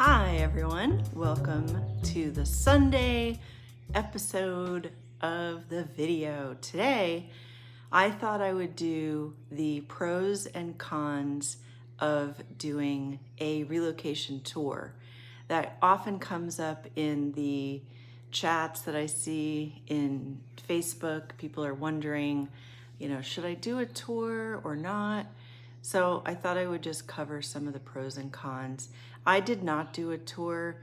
Hi everyone, welcome to the Sunday episode of the video. Today, I thought I would do the pros and cons of doing a relocation tour. That often comes up in the chats that I see in Facebook. People are wondering, should I do a tour or not? So I thought I would just cover some of the pros and cons. I did not do a tour.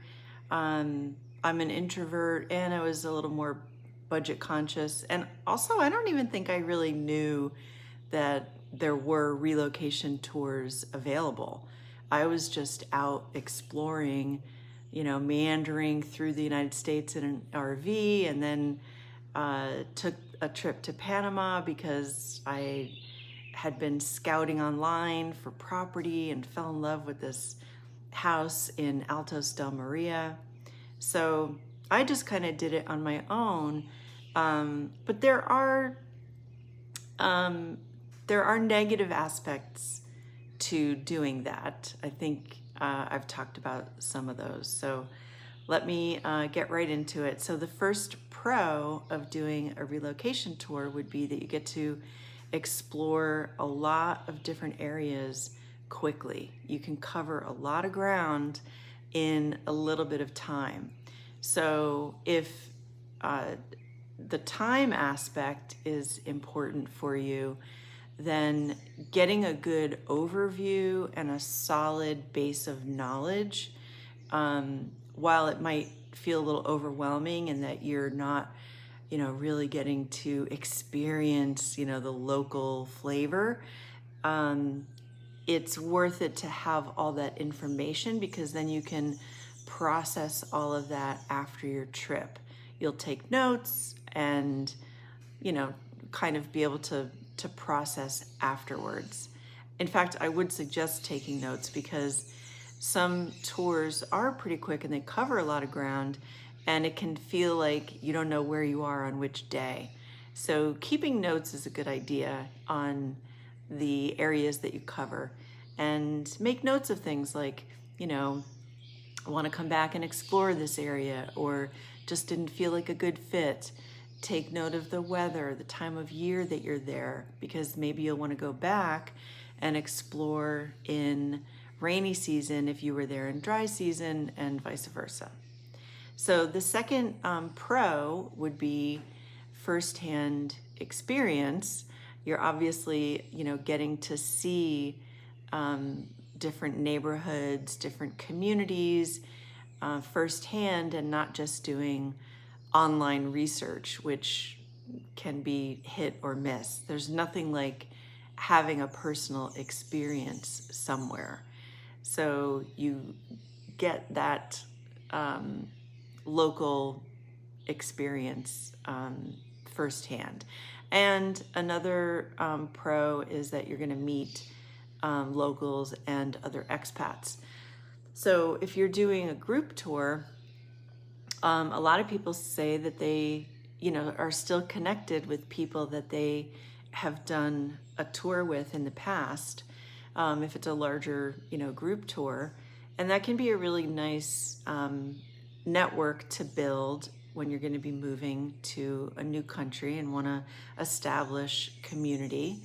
I'm an introvert and I was a little more budget conscious. And also, I don't even think I really knew that there were relocation tours available. I was just out exploring, meandering through the United States in an RV, and then took a trip to Panama because I had been scouting online for property and fell in love with this house in Altos del Maria. So I just kind of did it on my own. But there are negative aspects to doing that. I think I've talked about some of those. So let me get right into it. So the first pro of doing a relocation tour would be that you get to explore a lot of different areas quickly. You can cover a lot of ground in a little bit of time. So if the time aspect is important for you, then getting a good overview and a solid base of knowledge, while it might feel a little overwhelming and that you're not really getting to experience, the local flavor, it's worth it to have all that information, because then you can process all of that after your trip. You'll take notes and, kind of be able to process afterwards. In fact, I would suggest taking notes, because some tours are pretty quick and they cover a lot of ground, and it can feel like you don't know where you are on which day. So keeping notes is a good idea on the areas that you cover, and make notes of things like, I want to come back and explore this area, or just didn't feel like a good fit. Take note of the weather, the time of year that you're there, because maybe you'll want to go back and explore in rainy season if you were there in dry season, and vice versa. So the second pro would be firsthand experience. You're obviously, getting to see different neighborhoods, different communities firsthand, and not just doing online research, which can be hit or miss. There's nothing like having a personal experience somewhere. So you get that local experience firsthand. And another pro is that you're going to meet locals and other expats. So if you're doing a group tour, a lot of people say that they, are still connected with people that they have done a tour with in the past, if it's a larger, group tour. And that can be a really nice network to build when you're going to be moving to a new country and want to establish community.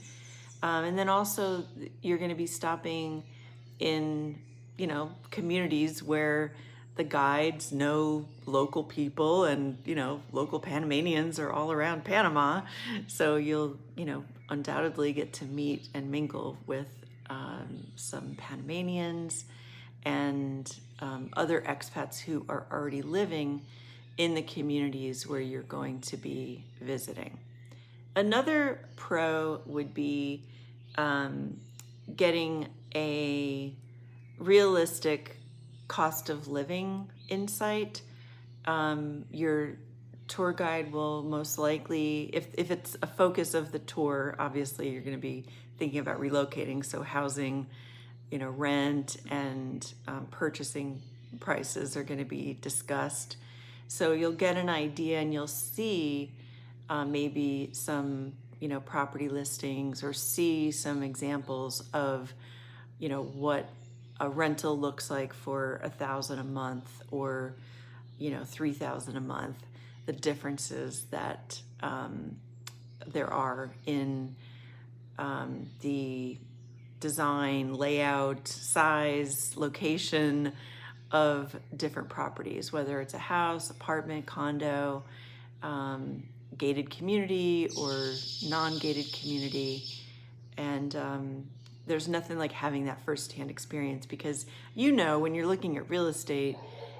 And then also you're going to be stopping in, communities where the guides know local people, and, local Panamanians are all around Panama. So you'll, undoubtedly get to meet and mingle with some Panamanians and other expats who are already living in the communities where you're going to be visiting. Another pro would be getting a realistic cost of living insight. Your tour guide will most likely, if it's a focus of the tour, obviously you're going to be thinking about relocating, so housing, rent and purchasing prices are going to be discussed. So you'll get an idea, and you'll see maybe some, property listings, or see some examples of, what a rental looks like for $1,000 a month or, $3,000 a month, the differences that there are in the design, layout, size, location of different properties, whether it's a house, apartment, condo, gated community or non-gated community. And there's nothing like having that firsthand experience, because when you're looking at real estate,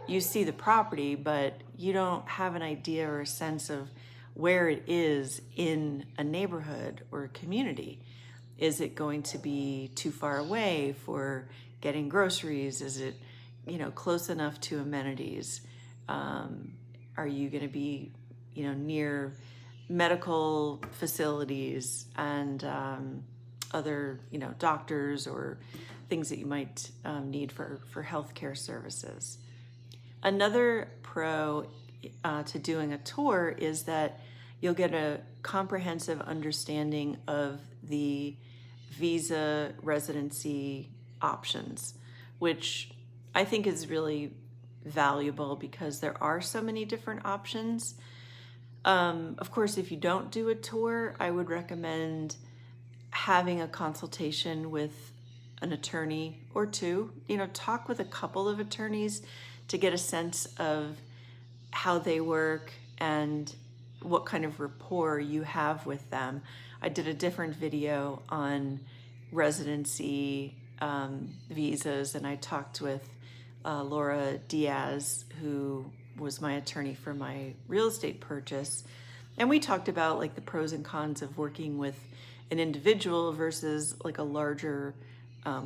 you see the property, but you don't have an idea or a sense of where it is in a neighborhood or a community. Is it going to be too far away for getting groceries? Is it, close enough to amenities? Are you going to be, near medical facilities and other, doctors or things that you might need for healthcare services? Another pro to doing a tour is that you'll get a comprehensive understanding of the visa residency options, which I think is really valuable because there are so many different options. Of course, if you don't do a tour, I would recommend having a consultation with an attorney or two. Talk with a couple of attorneys to get a sense of how they work and what kind of rapport you have with them. I did a different video on residency visas, and I talked with Laura Diaz, who was my attorney for my real estate purchase. And we talked about like the pros and cons of working with an individual versus like a larger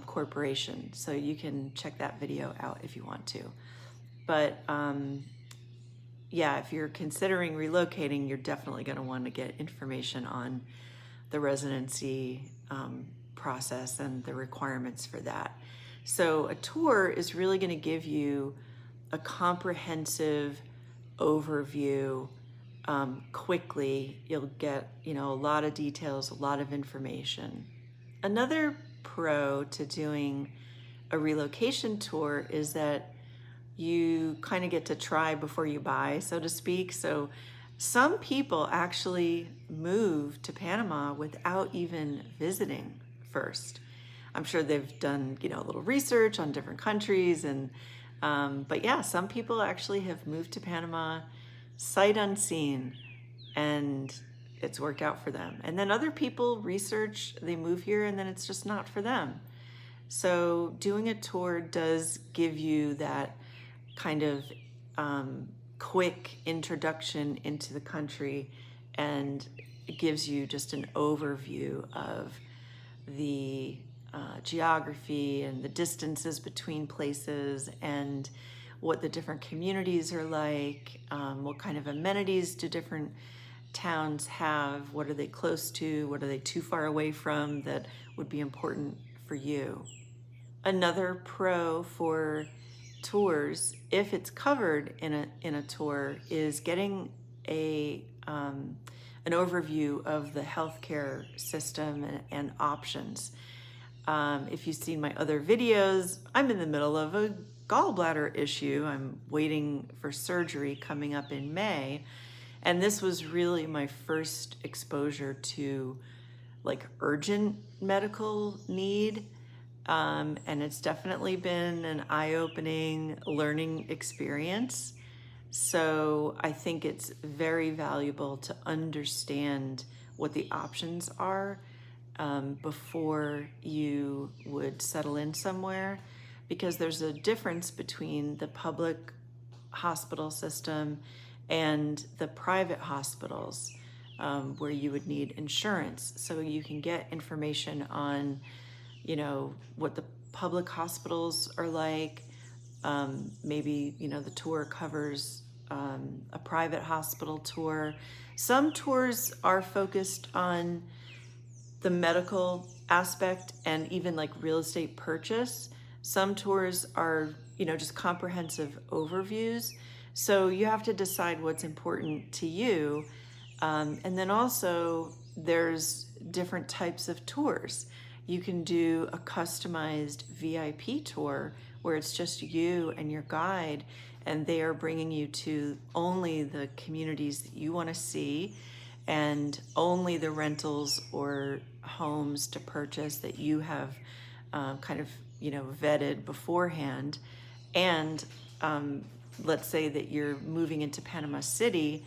corporation. So you can check that video out if you want to. But if you're considering relocating, you're definitely going to want to get information on the residency process and the requirements for that. So a tour is really going to give you a comprehensive overview quickly. You'll get, a lot of details, a lot of information. Another pro to doing a relocation tour is that you kind of get to try before you buy, so to speak. So some people actually move to Panama without even visiting first. I'm sure they've done, a little research on different countries, and but yeah, some people actually have moved to Panama sight unseen, and it's worked out for them. And then other people research, they move here, and then it's just not for them. So doing a tour does give you that kind of quick introduction into the country, and it gives you just an overview of the geography and the distances between places and what the different communities are like, what kind of amenities do different towns have, what are they close to, what are they too far away from that would be important for you. Another pro for tours, if it's covered in a tour, is getting an overview of the healthcare system and options. If you've seen my other videos, I'm in the middle of a gallbladder issue. I'm waiting for surgery coming up in May. And this was really my first exposure to like urgent medical need. And it's definitely been an eye-opening learning experience. So I think it's very valuable to understand what the options are before you would settle in somewhere, because there's a difference between the public hospital system and the private hospitals where you would need insurance. So you can get information on, what the public hospitals are like. Maybe, the tour covers a private hospital tour. Some tours are focused on the medical aspect and even like real estate purchase. Some tours are, just comprehensive overviews. So you have to decide what's important to you. And then also there's different types of tours. You can do a customized VIP tour where it's just you and your guide, and they are bringing you to only the communities that you want to see and only the rentals or homes to purchase that you have kind of, vetted beforehand. And let's say that you're moving into Panama City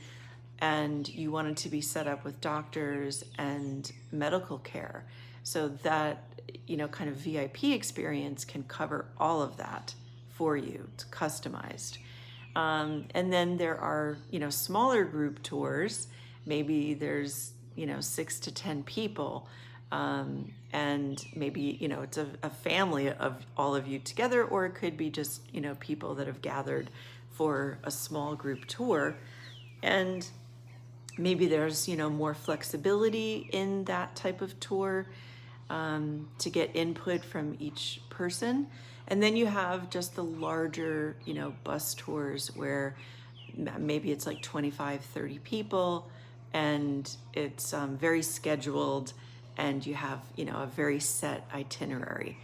and you wanted to be set up with doctors and medical care. So that, kind of VIP experience can cover all of that for you. It's customized. And then there are, smaller group tours. Maybe there's, 6 to 10 people. And maybe, it's a family of all of you together, or it could be just, people that have gathered for a small group tour. And maybe there's, more flexibility in that type of tour to get input from each person. And then you have just the larger, bus tours where maybe it's like 25, 30 people, and it's very scheduled, and you have, a very set itinerary.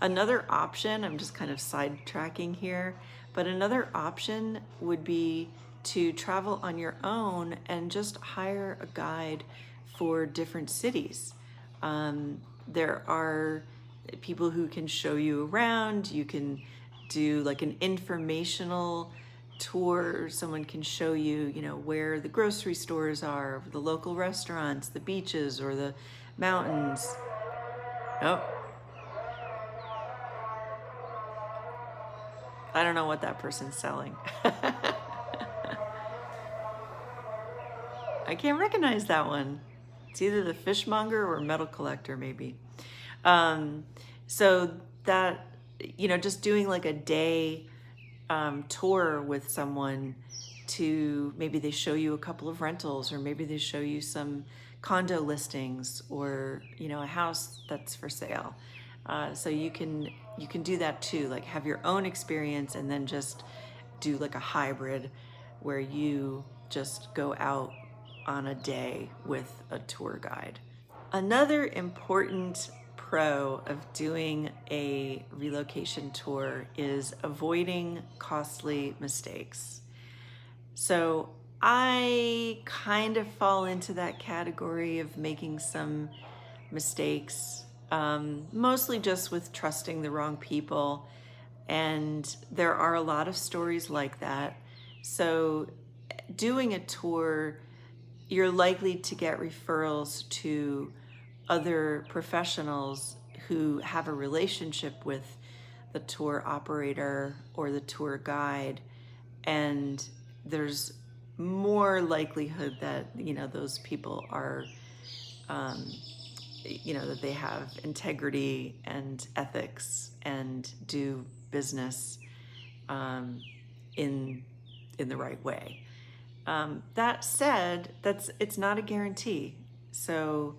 Another option, I'm just kind of sidetracking here, but another option would be to travel on your own and just hire a guide for different cities. There are people who can show you around. You can do like an informational tour. Someone can show you, where the grocery stores are, the local restaurants, the beaches, or the mountains. Oh, I don't know what that person's selling. I can't recognize that one. It's either the fishmonger or metal collector, maybe. So that, just doing like a day tour with someone, to maybe they show you a couple of rentals, or maybe they show you some condo listings, or, a house that's for sale. So you can do that too, like have your own experience and then just do like a hybrid where you just go out on a day with a tour guide. Another important pro of doing a relocation tour is avoiding costly mistakes. So I kind of fall into that category of making some mistakes, mostly just with trusting the wrong people. And there are a lot of stories like that. So doing a tour, you're likely to get referrals to other professionals who have a relationship with the tour operator or the tour guide, and there's more likelihood that those people are that they have integrity and ethics and do business in the right way. That said, it's not a guarantee. So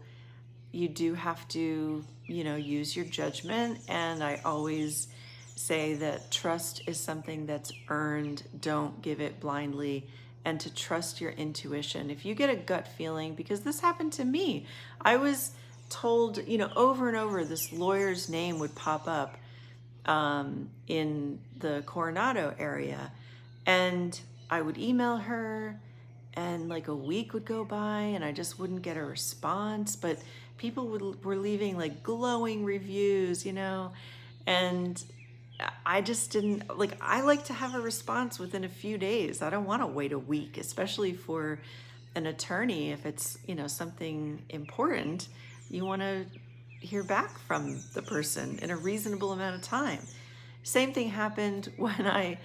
you do have to, use your judgment. And I always say that trust is something that's earned. Don't give it blindly, and to trust your intuition. If you get a gut feeling, because this happened to me, I was told, over and over, this lawyer's name would pop up in the Coronado area, and I would email her, and like a week would go by and I just wouldn't get a response, but people were leaving like glowing reviews, and I just didn't, I like to have a response within a few days. I don't want to wait a week, especially for an attorney. If it's, something important, you want to hear back from the person in a reasonable amount of time. Same thing happened when I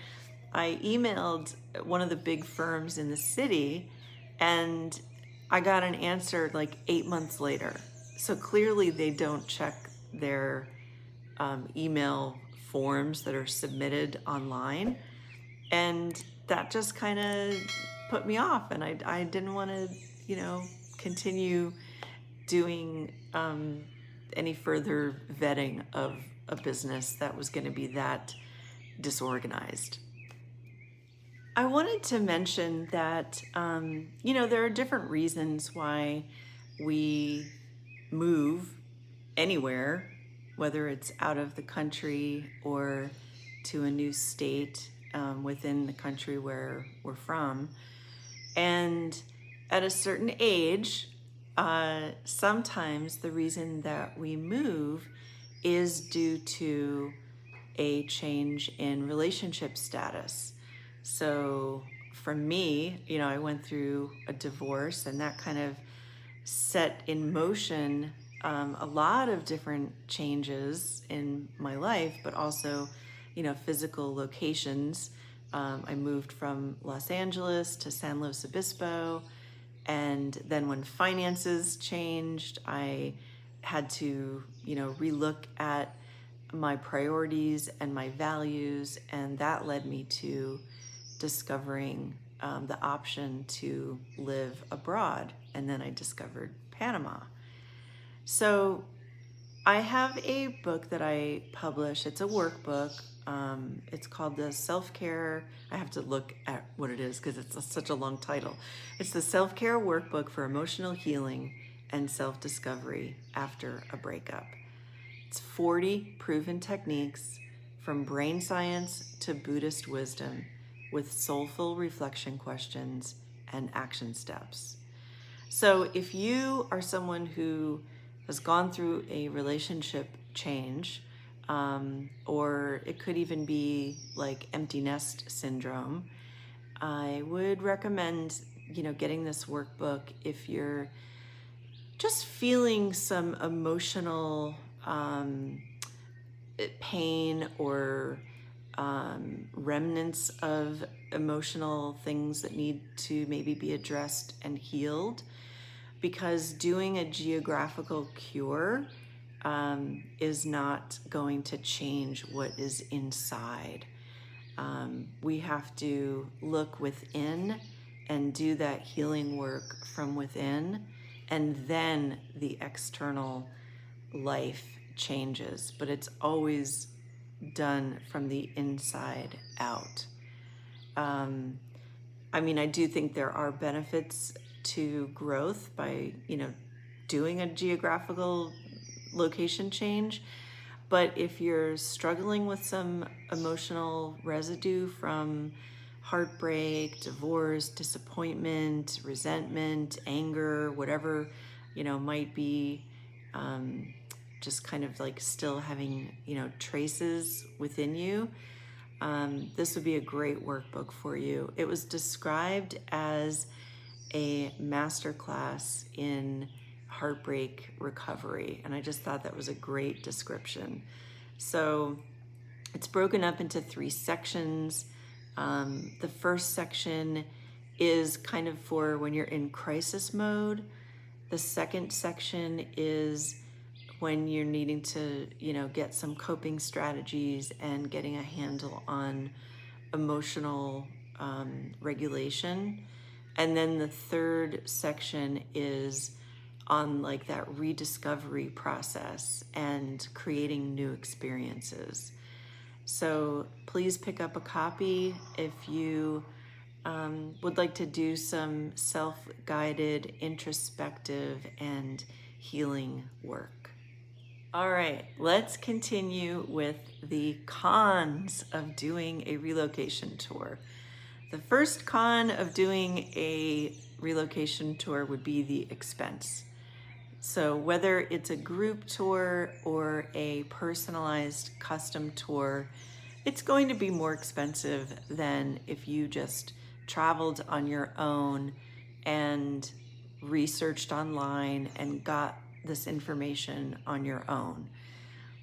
emailed one of the big firms in the city, and I got an answer like 8 months later. So clearly they don't check their email forms that are submitted online. And that just kind of put me off. And I didn't want to, continue doing any further vetting of a business that was going to be that disorganized. I wanted to mention that, there are different reasons why we move anywhere, whether it's out of the country or to a new state within the country where we're from. And at a certain age, sometimes the reason that we move is due to a change in relationship status. So for me, I went through a divorce, and that kind of set in motion a lot of different changes in my life, but also, physical locations. I moved from Los Angeles to San Luis Obispo, and then when finances changed, I had to, relook at my priorities and my values, and that led me to discovering the option to live abroad. And then I discovered Panama. So I have a book that I publish. It's a workbook. It's called the Self-Care. I have to look at what it is because it's such a long title. It's the Self-Care Workbook for Emotional Healing and Self-Discovery After a Breakup. It's 40 proven techniques from brain science to Buddhist wisdom with soulful reflection questions and action steps. So if you are someone who has gone through a relationship change, or it could even be like empty nest syndrome, I would recommend, getting this workbook if you're just feeling some emotional pain or remnants of emotional things that need to maybe be addressed and healed. Because doing a geographical cure is not going to change what is inside. We have to look within and do that healing work from within, and then the external life changes. But it's always done from the inside out. I do think there are benefits to growth by, doing a geographical location change. But if you're struggling with some emotional residue from heartbreak, divorce, disappointment, resentment, anger, whatever, might be just kind of like still having, traces within you, this would be a great workbook for you. It was described as a masterclass in heartbreak recovery, and I just thought that was a great description. So it's broken up into 3 sections. The first section is kind of for when you're in crisis mode. The second section is when you're needing to, get some coping strategies and getting a handle on emotional regulation. And then the third section is on like that rediscovery process and creating new experiences. So please pick up a copy if you would like to do some self-guided, introspective, and healing work. All right, let's continue with the cons of doing a relocation tour. The first con of doing a relocation tour would be the expense. So whether it's a group tour or a personalized custom tour, it's going to be more expensive than if you just traveled on your own and researched online and got this information on your own,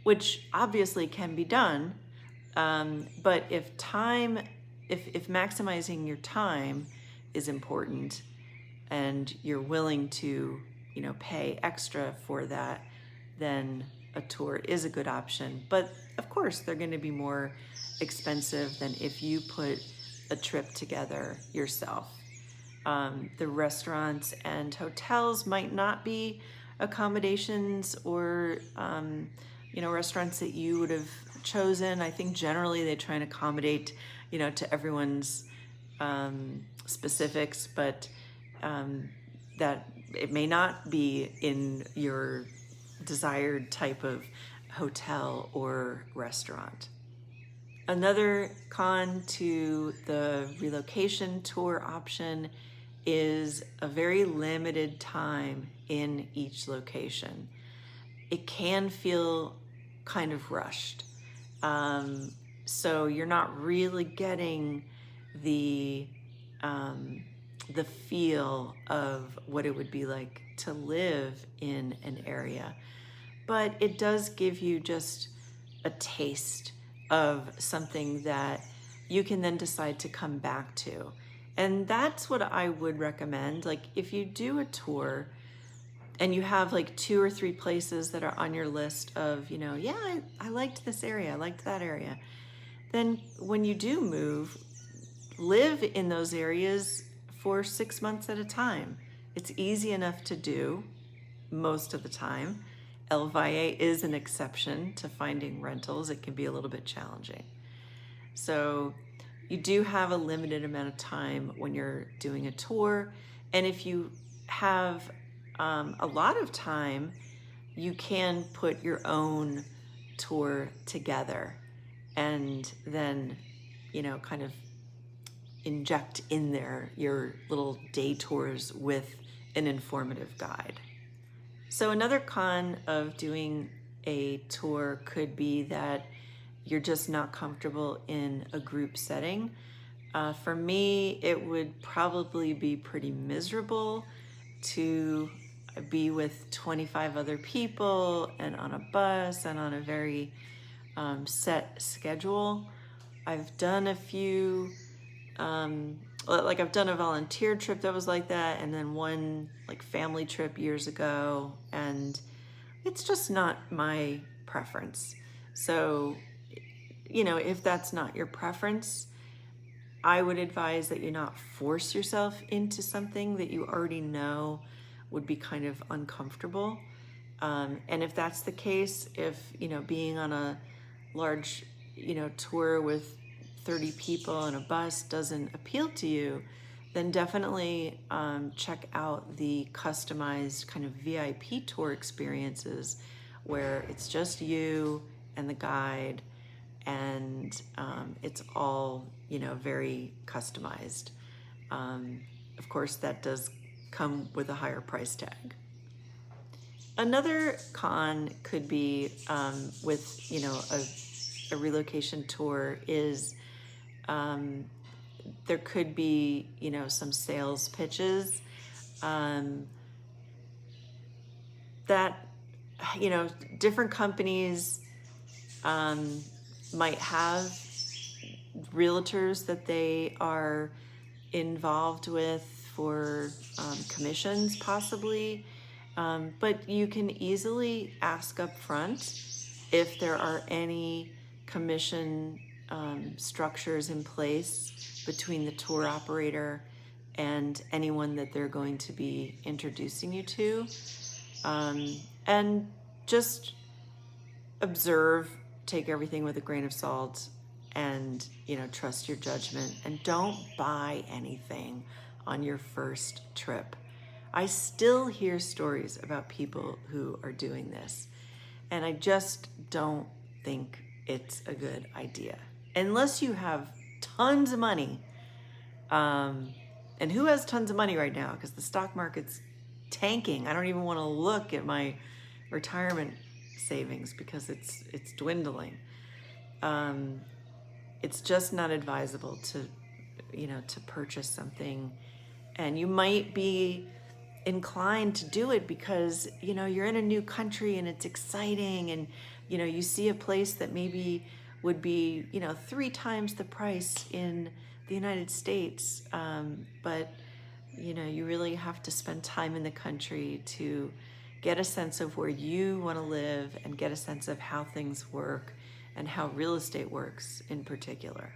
which obviously can be done. But if maximizing your time is important and you're willing to, pay extra for that, then a tour is a good option. But of course, they're going to be more expensive than if you put a trip together yourself. The restaurants and hotels might not be accommodations or, restaurants that you would have chosen. I think generally they try and accommodate, to everyone's specifics, but that it may not be in your desired type of hotel or restaurant. Another con to the relocation tour option is a very limited time in each location. It can feel kind of rushed. So you're not really getting the feel of what it would be like to live in an area. But it does give you just a taste of something that you can then decide to come back to. And that's what I would recommend. Like if you do a tour and you have like 2 or 3 places that are on your list of, I liked this area, I liked that area, then when you do move, live in those areas for 6 months at a time. It's easy enough to do most of the time. El Valle is an exception to finding rentals. It can be a little bit challenging. So you do have a limited amount of time when you're doing a tour. And if you have a lot of time, you can put your own tour together and then, kind of inject in there your little day tours with an informative guide. So another con of doing a tour could be that you're just not comfortable in a group setting. For me, it would probably be pretty miserable to be with 25 other people and on a bus and on a very set schedule. I've done a few, I've done a volunteer trip that was like that, and then one like family trip years ago, and it's just not my preference. So, if that's not your preference, I would advise that you not force yourself into something that you already know would be kind of uncomfortable. And if that's the case, if, being on a large, tour with 30 people on a bus doesn't appeal to you, then definitely check out the customized kind of VIP tour experiences where it's just you and the guide, and it's all, very customized. Of course, that does come with a higher price tag. Another con could be with, a relocation tour is there could be, some sales pitches that, different companies might have realtors that they are involved with for commissions possibly, but you can easily ask up front if there are any commission structures in place between the tour operator and anyone that they're going to be introducing you to, and just observe, take everything with a grain of salt, and trust your judgment, and don't buy anything on your first trip. I still hear stories about people who are doing this, and I just don't think it's a good idea unless you have tons of money. And who has tons of money right now? Because the stock market's tanking. I don't even want to look at my retirement savings because it's dwindling. It's just not advisable to purchase something, and you might be inclined to do it because you're in a new country and it's exciting, and you see a place that maybe would be 3 times the price in the United States, but you really have to spend time in the country to get a sense of where you want to live and get a sense of how things work and how real estate works in particular.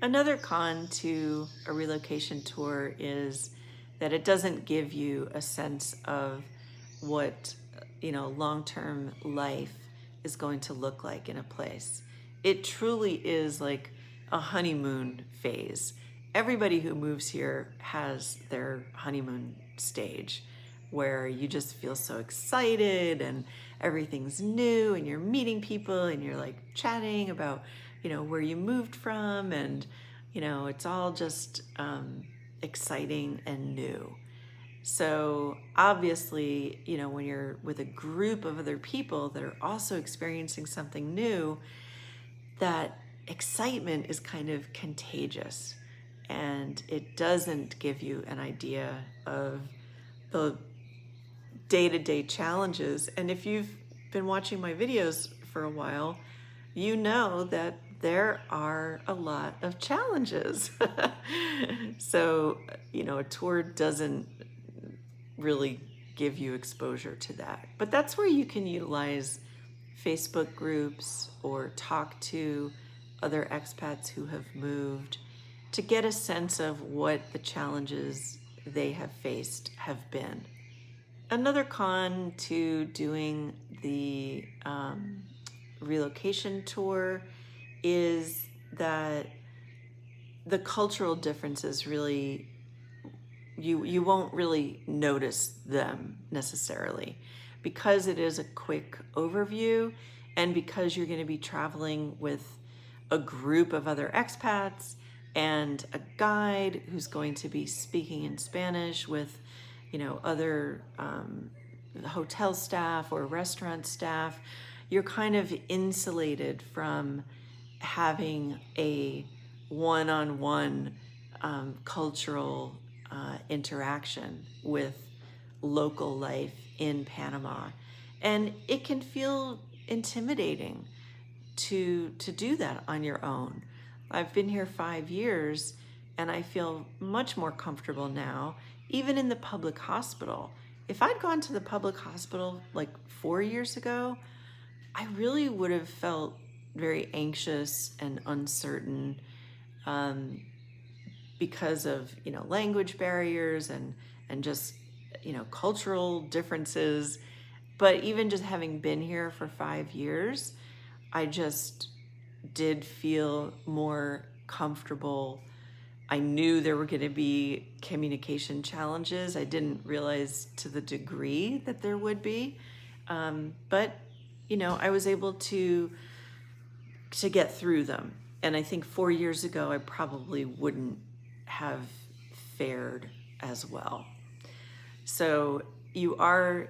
Another con to a relocation tour is that it doesn't give you a sense of what long-term life is going to look like in a place. It truly is like a honeymoon phase. Everybody who moves here has their honeymoon stage. where you just feel so excited and everything's new and you're meeting people and you're like chatting about, where you moved from, and, it's all just exciting and new. So obviously, when you're with a group of other people that are also experiencing something new, that excitement is kind of contagious, and it doesn't give you an idea of the day-to-day challenges. And if you've been watching my videos for a while, you know that there are a lot of challenges. So, a tour doesn't really give you exposure to that. But that's where you can utilize Facebook groups or talk to other expats who have moved to get a sense of what the challenges they have faced have been. Another con to doing the relocation tour is that the cultural differences really, you won't really notice them necessarily, because it is a quick overview, and because you're going to be traveling with a group of other expats and a guide who's going to be speaking in Spanish with, other hotel staff or restaurant staff. You're kind of insulated from having a one-on-one cultural interaction with local life in Panama. And it can feel intimidating to do that on your own. I've been here 5 years, and I feel much more comfortable now, even in the public hospital. If I'd gone to the public hospital like 4 years ago, I really would have felt very anxious and uncertain because of, language barriers and just, cultural differences. But even just having been here for 5 years, I just did feel more comfortable. I knew there were going to be communication challenges. I didn't realize to the degree that there would be. But, I was able to get through them. And I think 4 years ago, I probably wouldn't have fared as well. So you are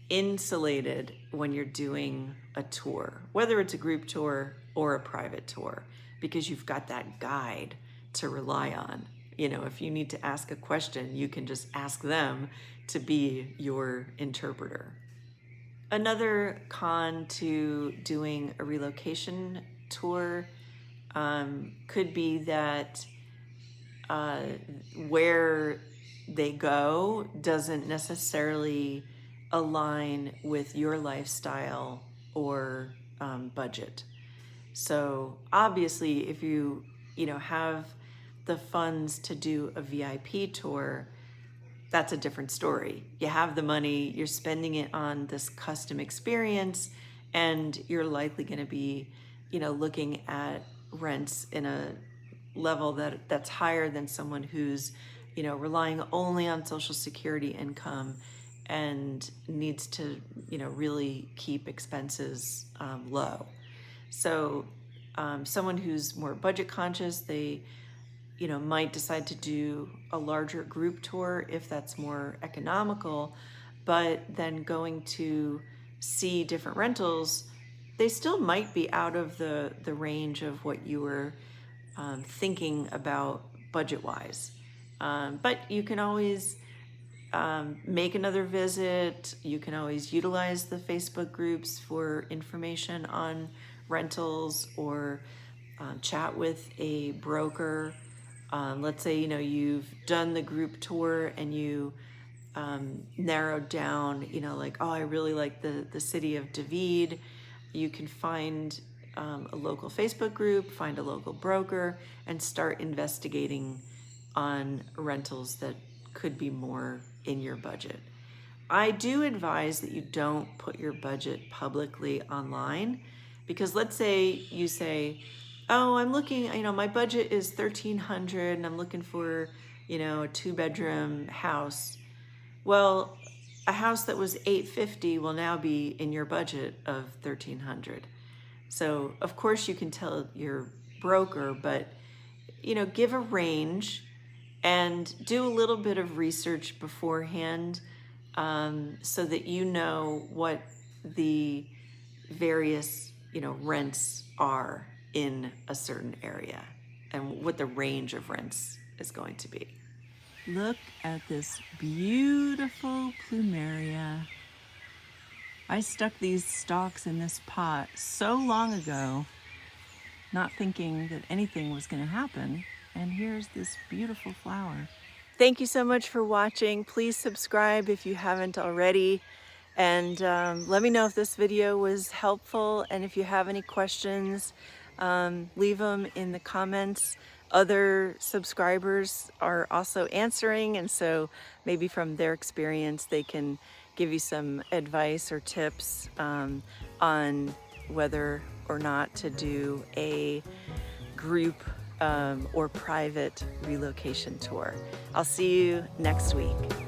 insulated when you're doing a tour, whether it's a group tour or a private tour, because you've got that guide to rely on. If you need to ask a question, you can just ask them to be your interpreter. Another con to doing a relocation tour could be that where they go doesn't necessarily align with your lifestyle or budget. So obviously, if you have the funds to do a VIP tour, that's a different story. You have the money, you're spending it on this custom experience, and you're likely going to be, looking at rents in a level that's higher than someone who's, relying only on Social Security income and needs to, really keep expenses low. So someone who's more budget conscious, they, might decide to do a larger group tour if that's more economical, but then going to see different rentals, they still might be out of the range of what you were thinking about budget-wise. But you can always make another visit. You can always utilize the Facebook groups for information on rentals, or chat with a broker. Let's say, you've done the group tour and you narrowed down, like, oh, I really like the city of David. You can find a local Facebook group, find a local broker, and start investigating on rentals that could be more in your budget. I do advise that you don't put your budget publicly online, because let's say you say, oh, I'm looking, my budget is $1,300 and I'm looking for, a 2-bedroom house. Well, a house that was $850 will now be in your budget of $1,300. So of course you can tell your broker, but give a range and do a little bit of research beforehand, so that you know what the various rents are in a certain area and what the range of rents is going to be. Look at this beautiful plumeria. I stuck these stalks in this pot so long ago, not thinking that anything was going to happen, and here's this beautiful flower. Thank you so much for watching. Please subscribe if you haven't already, and let me know if this video was helpful, and if you have any questions, leave them in the comments. Other subscribers are also answering, and so maybe from their experience they can give you some advice or tips on whether or not to do a group or private relocation tour. I'll see you next week.